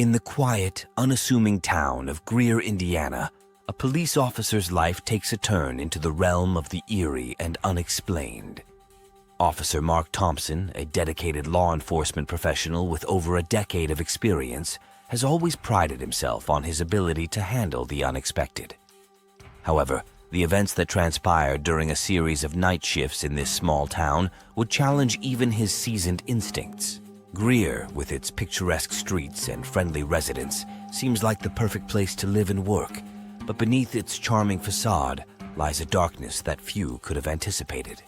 In the quiet, unassuming town of Greer, Indiana, a police officer's life takes a turn into the realm of the eerie and unexplained. Officer Mark Thompson, a dedicated law enforcement professional with over a decade of experience, has always prided himself on his ability to handle the unexpected. However, the events that transpired during a series of night shifts in this small town would challenge even his seasoned instincts. Greer, with its picturesque streets and friendly residents, seems like the perfect place to live and work, but beneath its charming facade lies a darkness that few could have anticipated.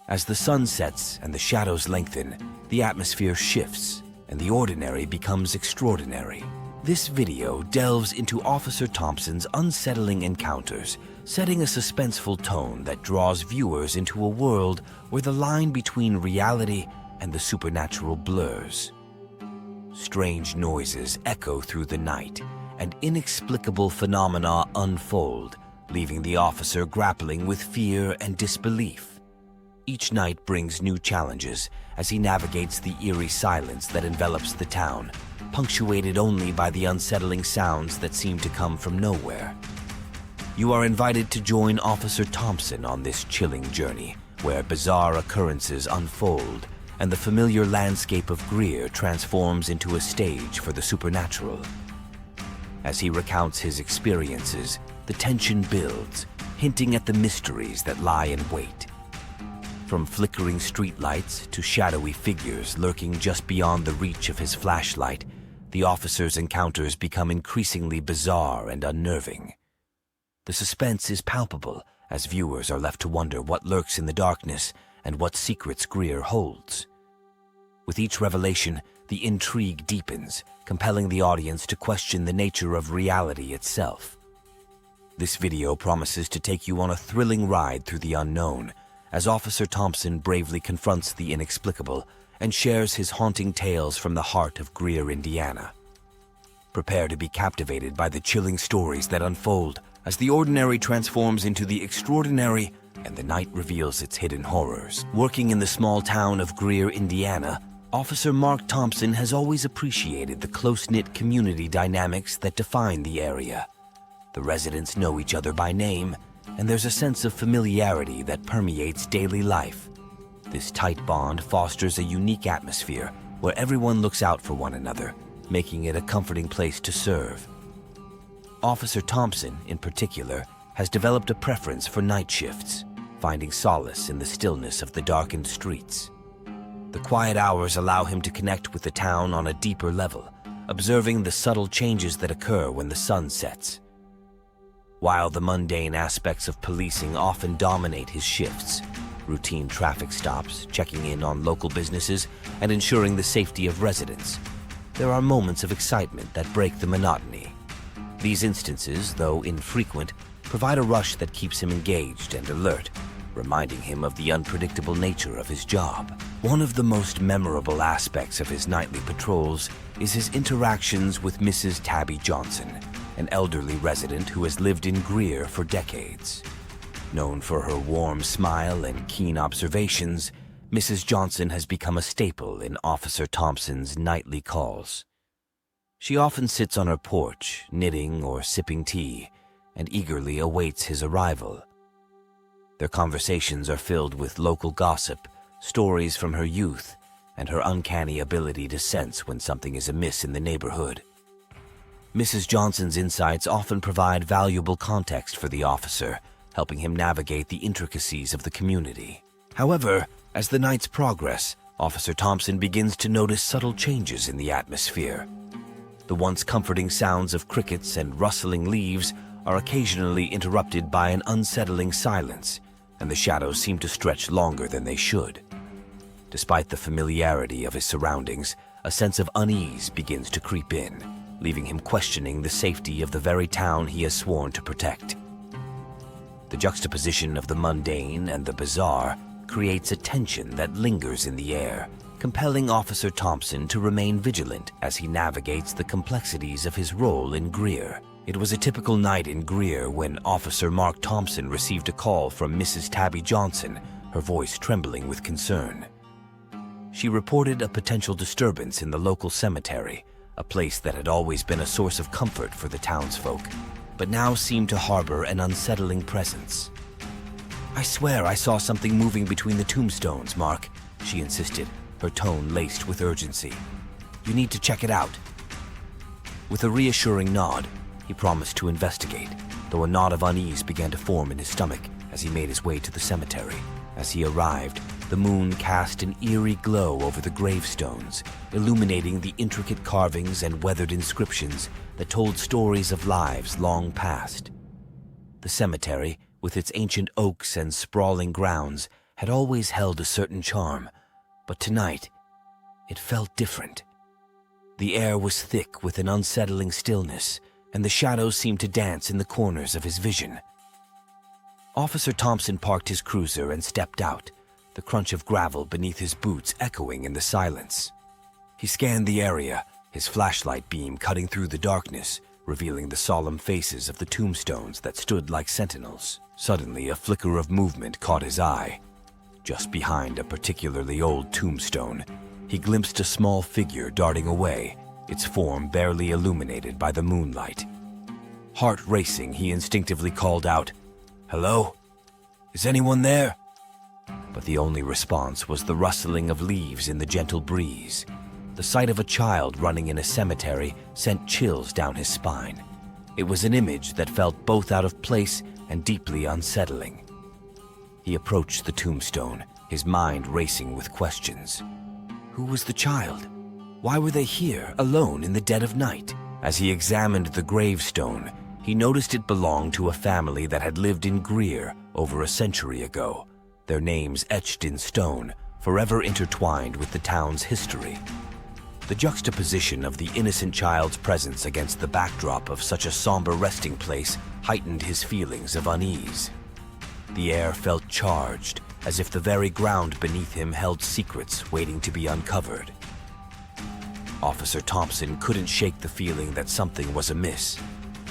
As the sun sets and the shadows lengthen, the atmosphere shifts and the ordinary becomes extraordinary. This video delves into Officer Thompson's unsettling encounters, setting a suspenseful tone that draws viewers into a world where the line between reality and the supernatural blurs. Strange noises echo through the night, and inexplicable phenomena unfold, leaving the officer grappling with fear and disbelief. Each night brings new challenges as he navigates the eerie silence that envelops the town, punctuated only by the unsettling sounds that seem to come from nowhere. You are invited to join Officer Thompson on this chilling journey, where bizarre occurrences unfold and the familiar landscape of Greer transforms into a stage for the supernatural. As he recounts his experiences, the tension builds, hinting at the mysteries that lie in wait. From flickering streetlights to shadowy figures lurking just beyond the reach of his flashlight, the officer's encounters become increasingly bizarre and unnerving. The suspense is palpable as viewers are left to wonder what lurks in the darkness and what secrets Greer holds. With each revelation, the intrigue deepens, compelling the audience to question the nature of reality itself. This video promises to take you on a thrilling ride through the unknown, as Officer Thompson bravely confronts the inexplicable and shares his haunting tales from the heart of Greer, Indiana. Prepare to be captivated by the chilling stories that unfold as the ordinary transforms into the extraordinary and the night reveals its hidden horrors. Working in the small town of Greer, Indiana, Officer Mark Thompson has always appreciated the close-knit community dynamics that define the area. The residents know each other by name, and there's a sense of familiarity that permeates daily life. This tight bond fosters a unique atmosphere where everyone looks out for one another, making it a comforting place to serve. Officer Thompson, in particular, has developed a preference for night shifts, finding solace in the stillness of the darkened streets. The quiet hours allow him to connect with the town on a deeper level, observing the subtle changes that occur when the sun sets. While the mundane aspects of policing often dominate his shifts, routine traffic stops, checking in on local businesses, and ensuring the safety of residents, there are moments of excitement that break the monotony. These instances, though infrequent, provide a rush that keeps him engaged and alert, reminding him of the unpredictable nature of his job. One of the most memorable aspects of his nightly patrols is his interactions with Mrs. Tabby Johnson, an elderly resident who has lived in Greer for decades. Known for her warm smile and keen observations, Mrs. Johnson has become a staple in Officer Thompson's nightly calls. She often sits on her porch, knitting or sipping tea, and eagerly awaits his arrival. Their conversations are filled with local gossip, stories from her youth, and her uncanny ability to sense when something is amiss in the neighborhood. Mrs. Johnson's insights often provide valuable context for the officer, helping him navigate the intricacies of the community. However, as the nights progress, Officer Thompson begins to notice subtle changes in the atmosphere. The once comforting sounds of crickets and rustling leaves are occasionally interrupted by an unsettling silence, and the shadows seem to stretch longer than they should. Despite the familiarity of his surroundings, a sense of unease begins to creep in, leaving him questioning the safety of the very town he has sworn to protect. The juxtaposition of the mundane and the bizarre creates a tension that lingers in the air, compelling Officer Thompson to remain vigilant as he navigates the complexities of his role in Greer. It was a typical night in Greer when Officer Mark Thompson received a call from Mrs. Tabby Johnson, her voice trembling with concern. She reported a potential disturbance in the local cemetery, a place that had always been a source of comfort for the townsfolk, but now seemed to harbor an unsettling presence. "I swear I saw something moving between the tombstones, Mark," she insisted, her tone laced with urgency. "You need to check it out." With a reassuring nod, he promised to investigate, though a knot of unease began to form in his stomach as he made his way to the cemetery. As he arrived, the moon cast an eerie glow over the gravestones, illuminating the intricate carvings and weathered inscriptions that told stories of lives long past. The cemetery, with its ancient oaks and sprawling grounds, had always held a certain charm, but tonight, it felt different. The air was thick with an unsettling stillness, and the shadows seemed to dance in the corners of his vision. Officer Thompson parked his cruiser and stepped out, the crunch of gravel beneath his boots echoing in the silence. He scanned the area, his flashlight beam cutting through the darkness, revealing the solemn faces of the tombstones that stood like sentinels. Suddenly, a flicker of movement caught his eye. Just behind a particularly old tombstone, he glimpsed a small figure darting away, its form barely illuminated by the moonlight. Heart racing, he instinctively called out, "Hello? Is anyone there?" But the only response was the rustling of leaves in the gentle breeze. The sight of a child running in a cemetery sent chills down his spine. It was an image that felt both out of place and deeply unsettling. He approached the tombstone, his mind racing with questions. Who was the child? Why were they here, alone in the dead of night? As he examined the gravestone, he noticed it belonged to a family that had lived in Greer over a century ago, their names etched in stone, forever intertwined with the town's history. The juxtaposition of the innocent child's presence against the backdrop of such a somber resting place heightened his feelings of unease. The air felt charged, as if the very ground beneath him held secrets waiting to be uncovered. Officer Thompson couldn't shake the feeling that something was amiss,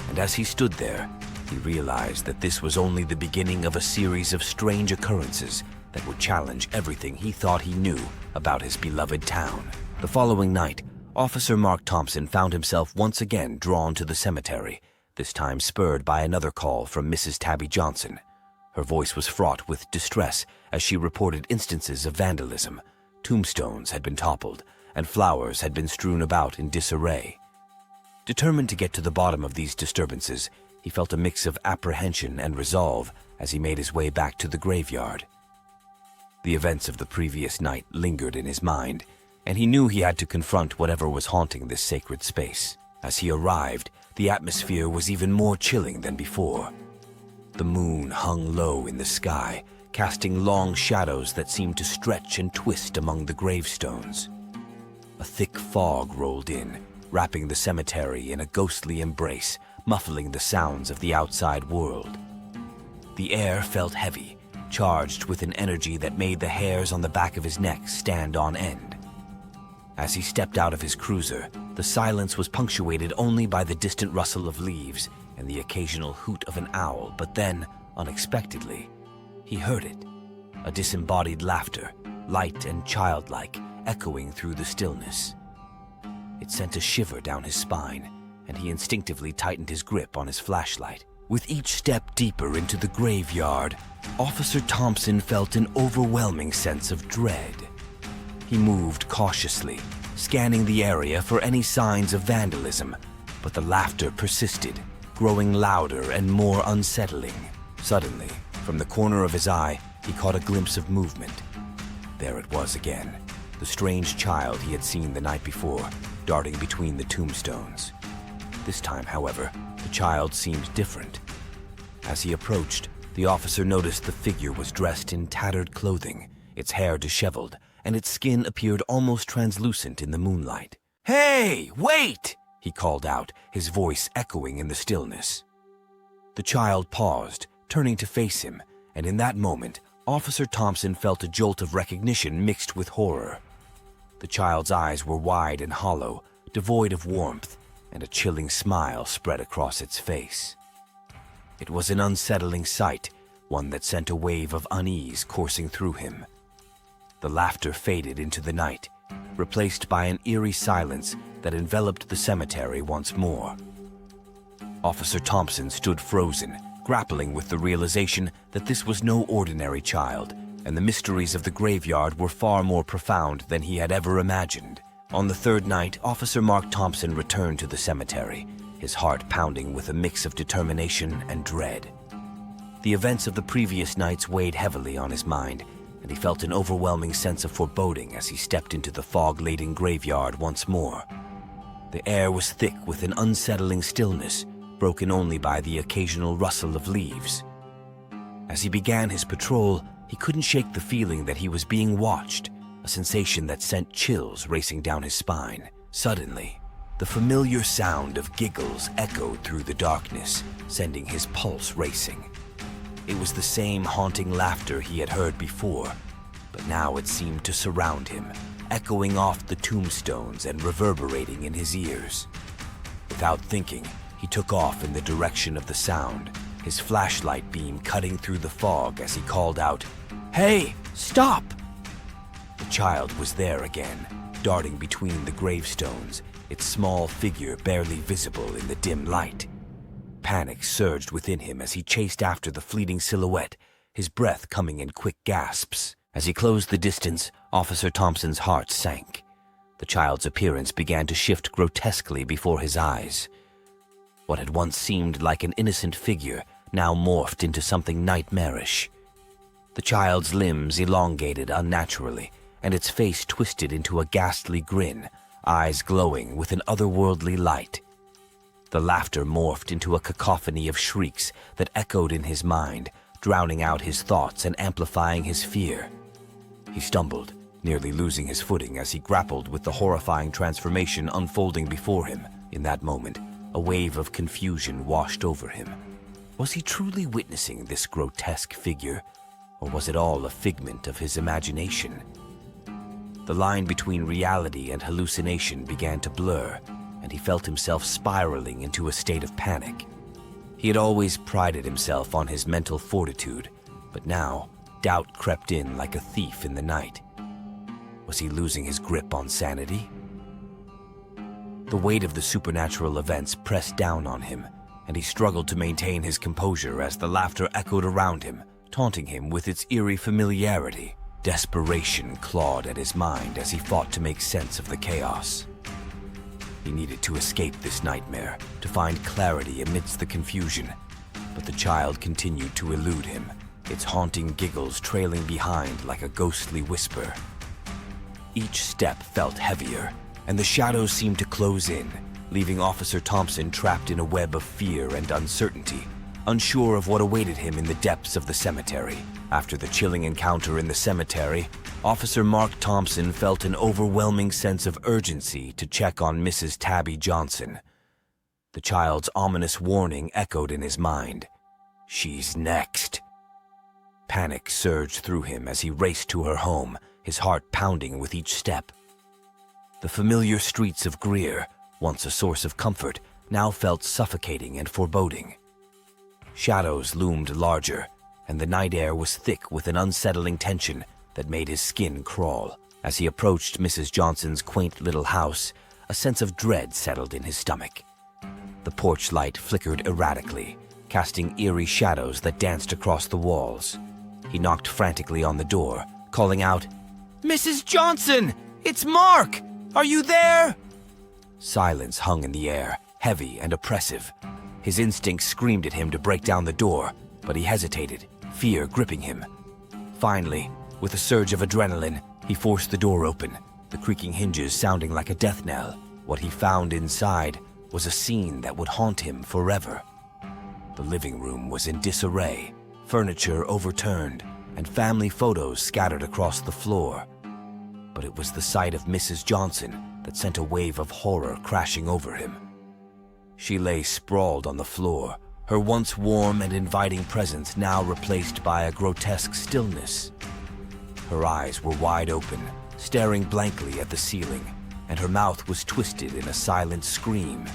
and as he stood there, he realized that this was only the beginning of a series of strange occurrences that would challenge everything he thought he knew about his beloved town. The following night, Officer Mark Thompson found himself once again drawn to the cemetery, this time spurred by another call from Mrs. Tabby Johnson. Her voice was fraught with distress as she reported instances of vandalism. Tombstones had been toppled, and flowers had been strewn about in disarray. Determined to get to the bottom of these disturbances, he felt a mix of apprehension and resolve as he made his way back to the graveyard. The events of the previous night lingered in his mind, and he knew he had to confront whatever was haunting this sacred space. As he arrived, the atmosphere was even more chilling than before. The moon hung low in the sky, casting long shadows that seemed to stretch and twist among the gravestones. A thick fog rolled in, wrapping the cemetery in a ghostly embrace, muffling the sounds of the outside world. The air felt heavy, charged with an energy that made the hairs on the back of his neck stand on end. As he stepped out of his cruiser, the silence was punctuated only by the distant rustle of leaves and the occasional hoot of an owl, but then, unexpectedly, he heard it. A disembodied laughter, light and childlike, echoing through the stillness. It sent a shiver down his spine, and he instinctively tightened his grip on his flashlight. With each step deeper into the graveyard, Officer Thompson felt an overwhelming sense of dread. He moved cautiously, scanning the area for any signs of vandalism, but the laughter persisted, growing louder and more unsettling. Suddenly, from the corner of his eye, he caught a glimpse of movement. There it was again, the strange child he had seen the night before, darting between the tombstones. This time, however, the child seemed different. As he approached, the officer noticed the figure was dressed in tattered clothing, its hair disheveled, and its skin appeared almost translucent in the moonlight. "Hey, wait!" he called out, his voice echoing in the stillness. The child paused, turning to face him, and in that moment, Officer Thompson felt a jolt of recognition mixed with horror. The child's eyes were wide and hollow, devoid of warmth, and a chilling smile spread across its face. It was an unsettling sight, one that sent a wave of unease coursing through him. The laughter faded into the night, replaced by an eerie silence that enveloped the cemetery once more. Officer Thompson stood frozen, grappling with the realization that this was no ordinary child, and the mysteries of the graveyard were far more profound than he had ever imagined. On the third night, Officer Mark Thompson returned to the cemetery, his heart pounding with a mix of determination and dread. The events of the previous nights weighed heavily on his mind, and he felt an overwhelming sense of foreboding as he stepped into the fog-laden graveyard once more. The air was thick with an unsettling stillness, broken only by the occasional rustle of leaves. As he began his patrol, he couldn't shake the feeling that he was being watched, a sensation that sent chills racing down his spine. Suddenly, the familiar sound of giggles echoed through the darkness, sending his pulse racing. It was the same haunting laughter he had heard before, but now it seemed to surround him, echoing off the tombstones and reverberating in his ears. Without thinking, he took off in the direction of the sound, his flashlight beam cutting through the fog as he called out, "Hey, stop!" The child was there again, darting between the gravestones, its small figure barely visible in the dim light. Panic surged within him as he chased after the fleeting silhouette, his breath coming in quick gasps. As he closed the distance, Officer Thompson's heart sank. The child's appearance began to shift grotesquely before his eyes. What had once seemed like an innocent figure now morphed into something nightmarish. The child's limbs elongated unnaturally, and its face twisted into a ghastly grin, eyes glowing with an otherworldly light. The laughter morphed into a cacophony of shrieks that echoed in his mind, drowning out his thoughts and amplifying his fear. He stumbled, nearly losing his footing as he grappled with the horrifying transformation unfolding before him. In that moment, a wave of confusion washed over him. Was he truly witnessing this grotesque figure, or was it all a figment of his imagination? The line between reality and hallucination began to blur, and he felt himself spiraling into a state of panic. He had always prided himself on his mental fortitude, but now doubt crept in like a thief in the night. Was he losing his grip on sanity? The weight of the supernatural events pressed down on him, and he struggled to maintain his composure as the laughter echoed around him, taunting him with its eerie familiarity. Desperation clawed at his mind as he fought to make sense of the chaos. He needed to escape this nightmare, to find clarity amidst the confusion, but the child continued to elude him, its haunting giggles trailing behind like a ghostly whisper. Each step felt heavier, and the shadows seemed to close in, leaving Officer Thompson trapped in a web of fear and uncertainty, unsure of what awaited him in the depths of the cemetery. After the chilling encounter in the cemetery, Officer Mark Thompson felt an overwhelming sense of urgency to check on Mrs. Tabby Johnson. The child's ominous warning echoed in his mind. She's next. Panic surged through him as he raced to her home, his heart pounding with each step. The familiar streets of Greer, once a source of comfort, now felt suffocating and foreboding. Shadows loomed larger, and the night air was thick with an unsettling tension that made his skin crawl. As he approached Mrs. Johnson's quaint little house, a sense of dread settled in his stomach. The porch light flickered erratically, casting eerie shadows that danced across the walls. He knocked frantically on the door, calling out, "Mrs. Johnson! It's Mark! Are you there?" Silence hung in the air, heavy and oppressive. His instincts screamed at him to break down the door, but he hesitated, fear gripping him. Finally, with a surge of adrenaline, he forced the door open, the creaking hinges sounding like a death knell. What he found inside was a scene that would haunt him forever. The living room was in disarray, furniture overturned, and family photos scattered across the floor. But it was the sight of Mrs. Johnson that sent a wave of horror crashing over him. She lay sprawled on the floor, her once warm and inviting presence now replaced by a grotesque stillness. Her eyes were wide open, staring blankly at the ceiling, and her mouth was twisted in a silent scream.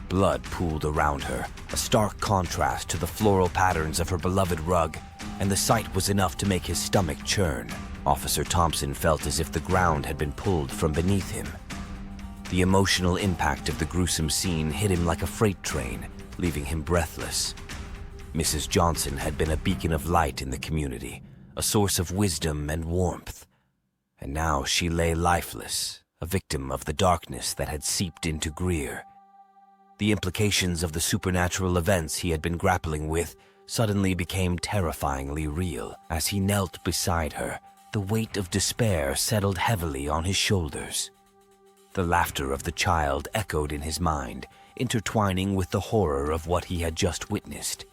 Blood pooled around her, a stark contrast to the floral patterns of her beloved rug, and the sight was enough to make his stomach churn. Officer Thompson felt as if the ground had been pulled from beneath him. The emotional impact of the gruesome scene hit him like a freight train, leaving him breathless. Mrs. Johnson had been a beacon of light in the community, a source of wisdom and warmth. And now she lay lifeless, a victim of the darkness that had seeped into Greer. The implications of the supernatural events he had been grappling with suddenly became terrifyingly real. As he knelt beside her, the weight of despair settled heavily on his shoulders. The laughter of the child echoed in his mind, intertwining with the horror of what he had just witnessed.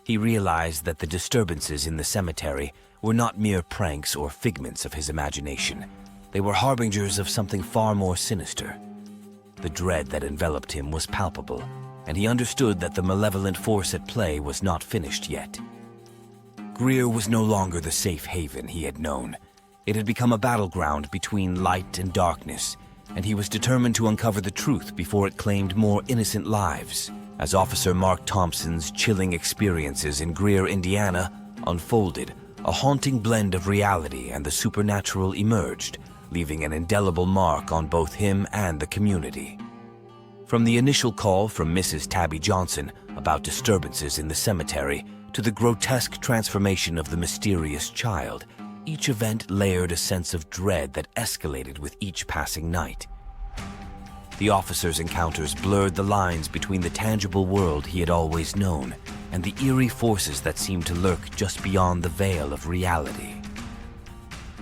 He realized that the disturbances in the cemetery were not mere pranks or figments of his imagination. They were harbingers of something far more sinister. The dread that enveloped him was palpable, and he understood that the malevolent force at play was not finished yet. Greer was no longer the safe haven he had known. It had become a battleground between light and darkness, and he was determined to uncover the truth before it claimed more innocent lives. As Officer Mark Thompson's chilling experiences in Greer, Indiana, unfolded, a haunting blend of reality and the supernatural emerged, leaving an indelible mark on both him and the community. From the initial call from Mrs. Tabby Johnson about disturbances in the cemetery to the grotesque transformation of the mysterious child, each event layered a sense of dread that escalated with each passing night. The officer's encounters blurred the lines between the tangible world he had always known and the eerie forces that seemed to lurk just beyond the veil of reality.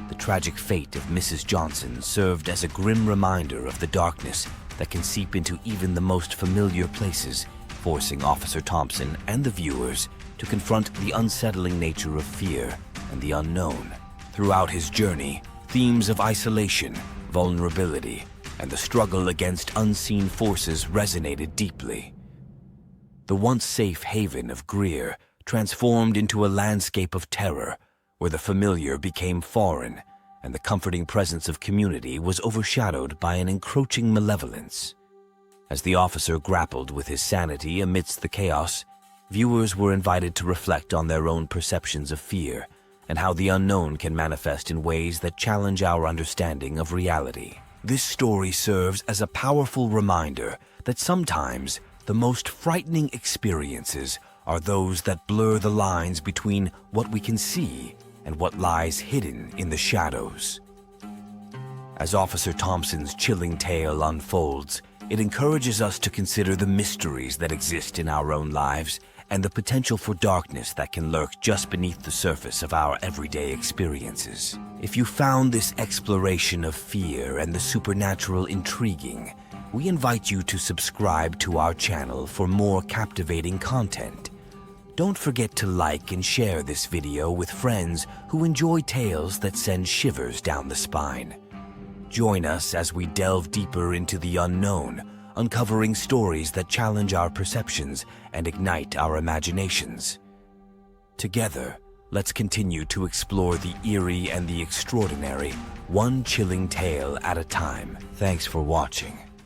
The tragic fate of Mrs. Johnson served as a grim reminder of the darkness that can seep into even the most familiar places, forcing Officer Thompson and the viewers to confront the unsettling nature of fear and the unknown. Throughout his journey, themes of isolation, vulnerability, and the struggle against unseen forces resonated deeply. The once safe haven of Greer transformed into a landscape of terror, where the familiar became foreign, and the comforting presence of community was overshadowed by an encroaching malevolence. As the officer grappled with his sanity amidst the chaos, viewers were invited to reflect on their own perceptions of fear and how the unknown can manifest in ways that challenge our understanding of reality. This story serves as a powerful reminder that sometimes the most frightening experiences are those that blur the lines between what we can see and what lies hidden in the shadows. As Officer Thompson's chilling tale unfolds, it encourages us to consider the mysteries that exist in our own lives and the potential for darkness that can lurk just beneath the surface of our everyday experiences. If you found this exploration of fear and the supernatural intriguing, we invite you to subscribe to our channel for more captivating content. Don't forget to like and share this video with friends who enjoy tales that send shivers down the spine. Join us as we delve deeper into the unknown, uncovering stories that challenge our perceptions and ignite our imaginations. Together, let's continue to explore the eerie and the extraordinary, one chilling tale at a time. Thanks for watching.